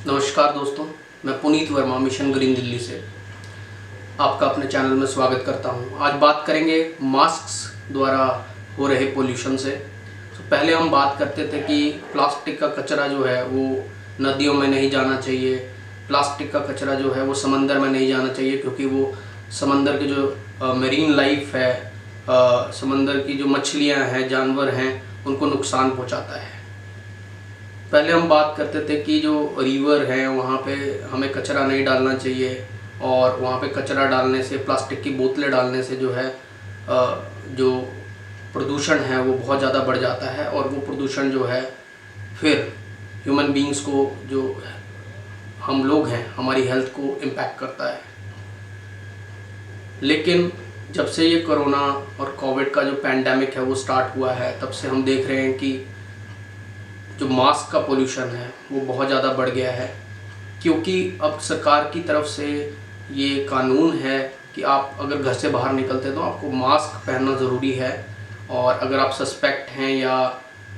नमस्कार दोस्तों, मैं पुनीत वर्मा मिशन ग्रीन दिल्ली से आपका अपने चैनल में स्वागत करता हूं। आज बात करेंगे मास्क द्वारा हो रहे पोल्यूशन से। तो पहले हम बात करते थे कि प्लास्टिक का कचरा जो है वो नदियों में नहीं जाना चाहिए, प्लास्टिक का कचरा जो है वो समंदर में नहीं जाना चाहिए, क्योंकि वो समंदर के जो मेरीन लाइफ है, समंदर की जो मछलियाँ हैं, जानवर हैं, उनको नुकसान पहुँचाता है। पहले हम बात करते थे कि जो रिवर हैं वहाँ पे हमें कचरा नहीं डालना चाहिए, और वहाँ पे कचरा डालने से, प्लास्टिक की बोतलें डालने से जो है जो प्रदूषण है वो बहुत ज़्यादा बढ़ जाता है, और वो प्रदूषण जो है फिर ह्यूमन बींग्स को, जो हम लोग हैं, हमारी हेल्थ को इम्पैक्ट करता है। लेकिन जब से ये कोरोना और कोविड का जो पैंडेमिक है वो स्टार्ट हुआ है, तब से हम देख रहे हैं कि जो मास्क का पोल्यूशन है वो बहुत ज़्यादा बढ़ गया है, क्योंकि अब सरकार की तरफ से ये कानून है कि आप अगर घर से बाहर निकलते हैं तो आपको मास्क पहनना ज़रूरी है, और अगर आप सस्पेक्ट हैं या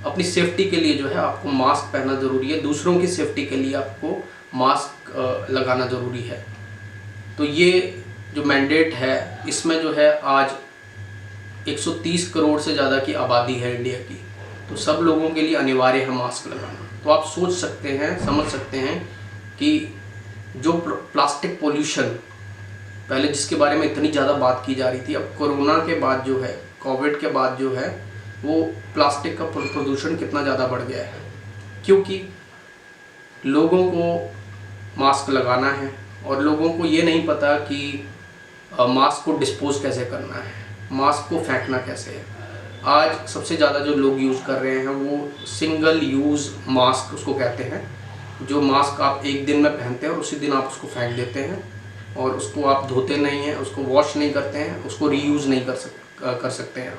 अपनी सेफ्टी के लिए जो है आपको मास्क पहनना ज़रूरी है, दूसरों की सेफ्टी के लिए आपको मास्क लगाना ज़रूरी है। तो ये जो मैंडेट है, इसमें जो है आज 130 करोड़ से ज़्यादा की आबादी है इंडिया की, तो सब लोगों के लिए अनिवार्य है मास्क लगाना। तो आप सोच सकते हैं, समझ सकते हैं कि जो प्लास्टिक पोल्यूशन पहले जिसके बारे में इतनी ज़्यादा बात की जा रही थी, अब कोरोना के बाद जो है, कोविड के बाद जो है, वो प्लास्टिक का प्रदूषण कितना ज़्यादा बढ़ गया है, क्योंकि लोगों को मास्क लगाना है और लोगों को ये नहीं पता कि मास्क को डिस्पोज कैसे करना है, मास्क को फेंकना कैसे है। आज सबसे ज़्यादा जो लोग यूज़ कर रहे हैं वो सिंगल यूज़ मास्क उसको कहते हैं, जो मास्क आप एक दिन में पहनते हैं और उसी दिन आप उसको फेंक देते हैं, और उसको आप धोते नहीं हैं, उसको वॉश नहीं करते हैं, उसको रीयूज़ नहीं कर सकते हैं आप।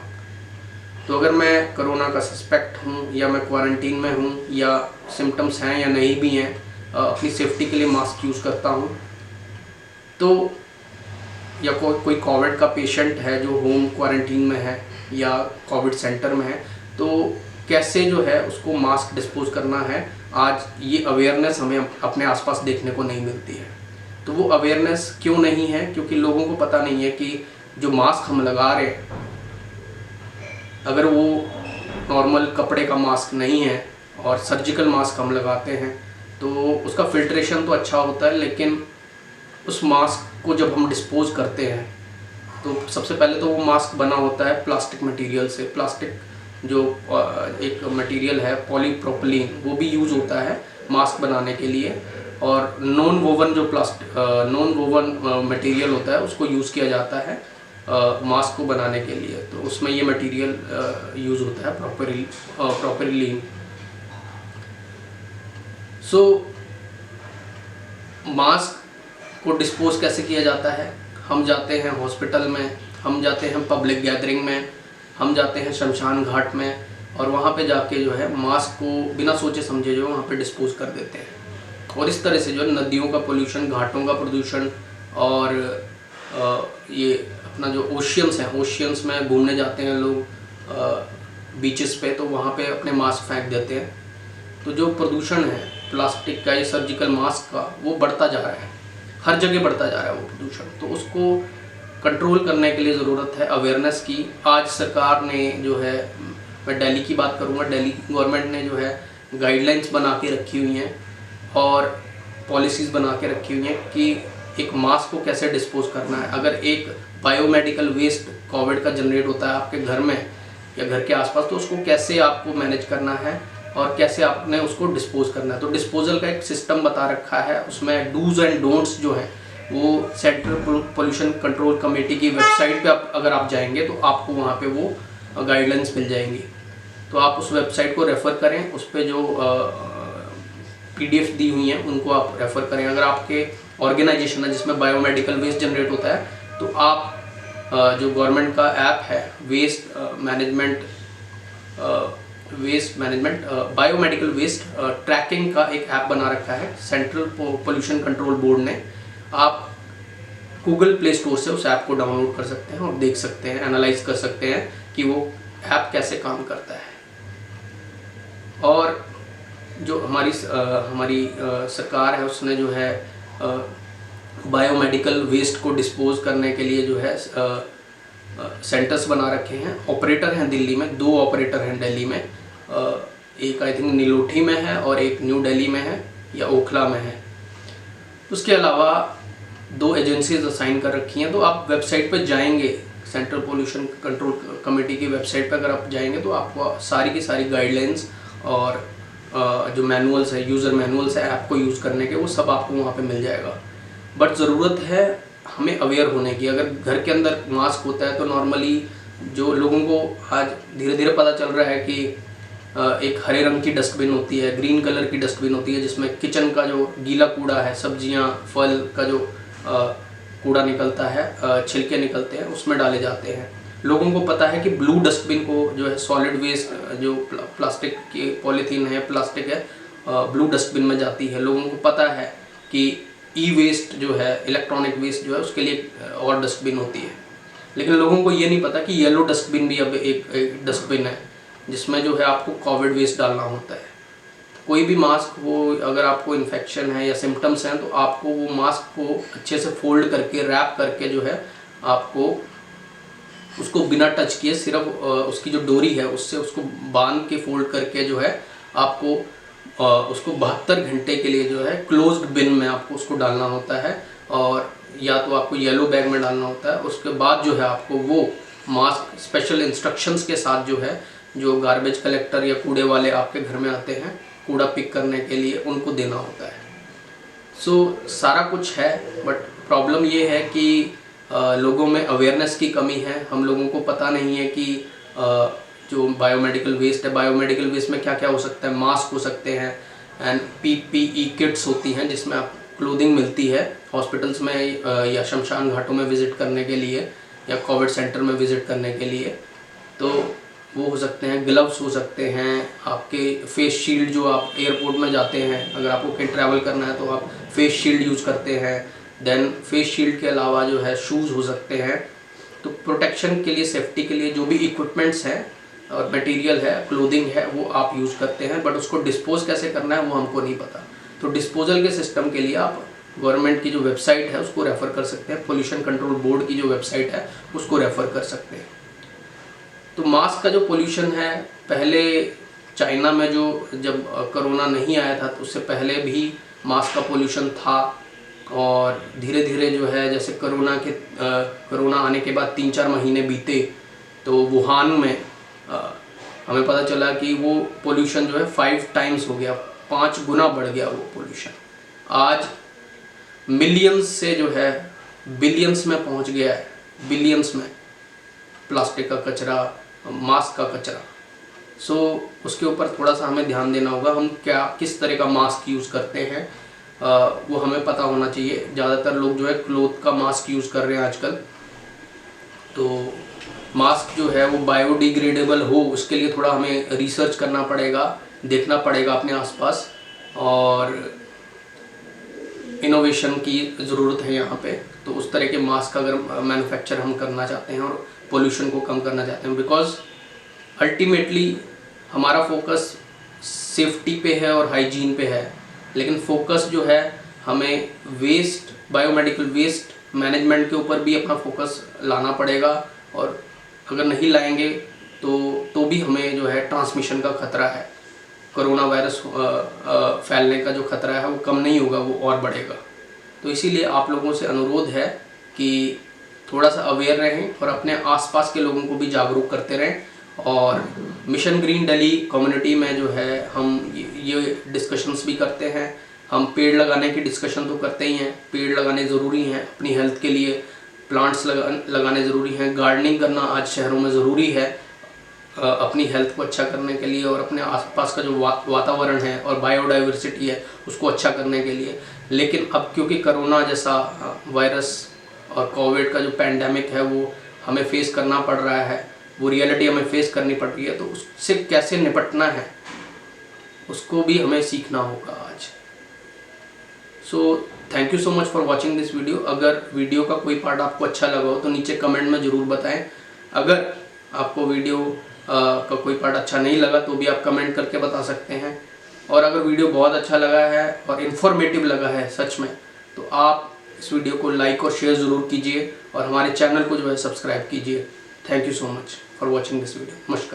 तो अगर मैं कोरोना का सस्पेक्ट हूँ, या मैं क्वारंटीन में हूँ, या सिम्टम्स हैं या नहीं भी हैं, अपनी सेफ्टी के लिए मास्क यूज़ करता हूँ, तो या कोई कोविड का पेशेंट है जो होम क्वारंटीन में है या कोविड सेंटर में है, तो कैसे जो है उसको मास्क डिस्पोज करना है, आज ये अवेयरनेस हमें अपने आसपास देखने को नहीं मिलती है। तो वो अवेयरनेस क्यों नहीं है? क्योंकि लोगों को पता नहीं है कि जो मास्क हम लगा रहे हैं, अगर वो नॉर्मल कपड़े का मास्क नहीं है और सर्जिकल मास्क हम लगाते हैं तो उसका फिल्ट्रेशन तो अच्छा होता है, लेकिन उस मास्क को जब हम डिस्पोज करते हैं तो सबसे पहले तो वो मास्क बना होता है प्लास्टिक मटेरियल से। प्लास्टिक जो एक मटेरियल है पॉलीप्रोपिलीन, वो भी यूज़ होता है मास्क बनाने के लिए, और नॉन वोवन मटेरियल होता है उसको यूज़ किया जाता है मास्क को बनाने के लिए। तो उसमें ये मटेरियल यूज़ होता है प्रोपिलीन। सो मास्क को डिस्पोज कैसे किया जाता है? हम जाते हैं हॉस्पिटल में, हम जाते हैं पब्लिक गैदरिंग में, हम जाते हैं शमशान घाट में, और वहाँ पे जाके जो है मास्क को बिना सोचे समझे जो वहाँ पे डिस्पोज कर देते हैं। और इस तरह से जो नदियों का पोल्यूशन, घाटों का प्रदूषण, और ये अपना जो ओशियंस हैं, ओशियंस में घूमने जाते हैं लोग बीचेस पे, तो वहाँ पे अपने मास्क फेंक देते हैं। तो जो प्रदूषण है प्लास्टिक का, ये सर्जिकल मास्क का, वो बढ़ता जा रहा है, हर जगह बढ़ता जा रहा है वो प्रदूषण। तो उसको कंट्रोल करने के लिए ज़रूरत है अवेयरनेस की। आज सरकार ने जो है, मैं दिल्ली की बात करूँगा, दिल्ली गवर्नमेंट ने जो है गाइडलाइंस बना के रखी हुई हैं और पॉलिसीज़ बना के रखी हुई हैं कि एक मास्क को कैसे डिस्पोज करना है। अगर एक बायोमेडिकल वेस्ट कोविड का जनरेट होता है आपके घर में या घर के आसपास, तो उसको कैसे आपको मैनेज करना है और कैसे आपने उसको डिस्पोज करना है। तो डिस्पोजल का एक सिस्टम बता रखा है, उसमें डूज एंड डोंट्स जो है वो सेंट्रल पोल्यूशन कंट्रोल कमेटी की वेबसाइट पे अगर आप जाएंगे तो आपको वहाँ पे वो गाइडलाइंस मिल जाएंगी। तो आप उस वेबसाइट को रेफ़र करें, उस पर जो PDF दी हुई हैं उनको आप रेफ़र करें। अगर आपके ऑर्गेनाइजेशन है जिसमें बायोमेडिकल वेस्ट जनरेट होता है, तो आप जो गवर्नमेंट का ऐप है waste management biomedical waste tracking का एक ऐप बना रखा है सेंट्रल पोल्यूशन कंट्रोल बोर्ड ने। आप गूगल प्ले स्टोर से उस ऐप को डाउनलोड कर सकते हैं और देख सकते हैं, एनालाइज कर सकते हैं कि वो ऐप कैसे काम करता है। और जो हमारी सरकार है उसने जो है बायोमेडिकल वेस्ट को डिस्पोज करने के लिए जो है सेंटर्स बना रखे हैं। ऑपरेटर हैं दिल्ली में, 2 ऑपरेटर हैं दिल्ली में, एक आई थिंक नीलोठी में है और एक न्यू दिल्ली में है या ओखला में है। उसके अलावा 2 एजेंसीज असाइन कर रखी हैं। तो आप वेबसाइट पर जाएंगे, सेंट्रल पोल्यूशन कंट्रोल कमेटी की वेबसाइट पर अगर आप जाएंगे तो आपको सारी की सारी गाइडलाइंस और जो मैनुअल्स है, यूज़र मैनुअल्स है ऐप को यूज़ करने के, वो सब आपको वहाँ पे मिल जाएगा। बट ज़रूरत है हमें अवेयर होने की। अगर घर के अंदर मास्क होता है तो नॉर्मली जो लोगों को आज धीरे धीरे पता चल रहा है कि एक हरे रंग की डस्टबिन होती है, ग्रीन कलर की डस्टबिन होती है, जिसमें किचन का जो गीला कूड़ा है, सब्जियां फल का जो कूड़ा निकलता है, छिलके निकलते हैं, उसमें डाले जाते हैं। लोगों को पता है कि ब्लू डस्टबिन को जो है सॉलिड वेस्ट, जो प्लास्टिक की पॉलीथीन है, प्लास्टिक है, ब्लू डस्टबिन में जाती है। लोगों को पता है कि ई वेस्ट जो है, इलेक्ट्रॉनिक वेस्ट जो है, उसके लिए और डस्टबिन होती है। लेकिन लोगों को ये नहीं पता कि येलो डस्टबिन भी अब एक डस्टबिन है जिसमें जो है आपको कोविड वेस्ट डालना होता है। कोई भी मास्क हो, अगर आपको इन्फेक्शन है या सिम्टम्स हैं तो आपको वो मास्क को अच्छे से फोल्ड करके, रैप करके जो है आपको उसको बिना टच किए, सिर्फ उसकी जो डोरी है उससे उसको बांध के फोल्ड करके जो है आपको उसको 72 घंटे के लिए जो है क्लोज्ड बिन में आपको उसको डालना होता है, और या तो आपको येलो बैग में डालना होता है। उसके बाद जो है आपको वो मास्क स्पेशल इंस्ट्रक्शंस के साथ जो है, जो गार्बेज कलेक्टर या कूड़े वाले आपके घर में आते हैं कूड़ा पिक करने के लिए, उनको देना होता है। सो सारा कुछ है, बट प्रॉब्लम ये है कि लोगों में अवेयरनेस की कमी है। हम लोगों को पता नहीं है कि जो बायोमेडिकल वेस्ट है, बायोमेडिकल वेस्ट में क्या क्या हो सकता है। मास्क हो सकते हैं, एंड PPE किट्स होती हैं जिसमें आप क्लोथिंग मिलती है हॉस्पिटल्स में या शमशान घाटों में विज़िट करने के लिए या कोविड सेंटर में विज़िट करने के लिए। तो वो हो सकते हैं, ग्लव्स हो सकते हैं, आपके फेस शील्ड, जो आप एयरपोर्ट में जाते हैं, अगर आपको कहीं ट्रैवल करना है तो आप फेस शील्ड यूज़ करते हैं। देन फेस शील्ड के अलावा जो है शूज़ हो सकते हैं। तो प्रोटेक्शन के लिए, सेफ्टी के लिए जो भी इक्विपमेंट्स हैं और मटेरियल है, क्लोथिंग है, वो आप यूज़ करते हैं, बट उसको डिस्पोज कैसे करना है वो हमको नहीं पता। तो डिस्पोजल के सिस्टम के लिए आप गवर्नमेंट की जो वेबसाइट है उसको रेफ़र कर सकते हैं, पोल्यूशन कंट्रोल बोर्ड की जो वेबसाइट है उसको रेफ़र कर सकते हैं। तो मास्क का जो पोल्यूशन है, पहले चाइना में जो जब कोरोना नहीं आया था तो उससे पहले भी मास्क का पोल्यूशन था, और धीरे धीरे जो है जैसे कोरोना आने के बाद 3-4 महीने बीते तो वुहान में हमें पता चला कि वो पोल्यूशन जो है 5 टाइम्स हो गया, 5 गुना बढ़ गया वो पोल्यूशन। आज मिलियंस से जो है बिलियंस में पहुंच गया है, बिलियंस में प्लास्टिक का कचरा, मास्क का कचरा। सो उसके ऊपर थोड़ा सा हमें ध्यान देना होगा। हम किस तरह का मास्क यूज़ करते हैं वो हमें पता होना चाहिए। ज़्यादातर लोग जो है क्लोथ का मास्क यूज़ कर रहे हैं आजकल। तो मास्क जो है वो बायोडिग्रेडेबल हो, उसके लिए थोड़ा हमें रिसर्च करना पड़ेगा, देखना पड़ेगा अपने आसपास, और इनोवेशन की ज़रूरत है यहाँ पे। तो उस तरह के मास्क अगर मैन्युफैक्चर हम करना चाहते हैं और पोल्यूशन को कम करना चाहते हैं, बिकॉज अल्टीमेटली हमारा फोकस सेफ्टी पे है और हाइजीन पे है, लेकिन फोकस जो है हमें वेस्ट, बायोमेडिकल वेस्ट मैनेजमेंट के ऊपर भी अपना फोकस लाना पड़ेगा। और अगर नहीं लाएंगे तो भी हमें जो है ट्रांसमिशन का खतरा है, कोरोना वायरस फैलने का जो खतरा है वो कम नहीं होगा, वो और बढ़ेगा। तो इसीलिए आप लोगों से अनुरोध है कि थोड़ा सा अवेयर रहें और अपने आसपास के लोगों को भी जागरूक करते रहें। और मिशन ग्रीन दिल्ली कम्युनिटी में जो है हम ये डिस्कशंस भी करते हैं। हम पेड़ लगाने की डिस्कशन तो करते ही हैं, पेड़ लगाने ज़रूरी हैं अपनी हेल्थ के लिए, प्लांट्स लगाने ज़रूरी हैं। गार्डनिंग करना आज शहरों में ज़रूरी है अपनी हेल्थ को अच्छा करने के लिए, और अपने आसपास का जो वातावरण है और बायोडाइवर्सिटी है उसको अच्छा करने के लिए। लेकिन अब क्योंकि कोरोना जैसा वायरस और कोविड का जो पैंडेमिक है वो हमें फेस करना पड़ रहा है, वो रियलिटी हमें फेस करनी पड़ रही है, तो उससे कैसे निपटना है उसको भी हमें सीखना होगा आज। So thank you so much for watching this video. अगर वीडियो का कोई पार्ट आपको अच्छा लगा हो तो नीचे कमेंट में ज़रूर बताएं। अगर आपको वीडियो का कोई पार्ट अच्छा नहीं लगा तो भी आप कमेंट करके बता सकते हैं। और अगर वीडियो बहुत अच्छा लगा है और इन्फॉर्मेटिव लगा है सच में, तो आप इस वीडियो को लाइक और शेयर ज़रूर कीजिए और हमारे चैनल को जो है सब्सक्राइब कीजिए। Thank you so much for watching this video. नमस्कार।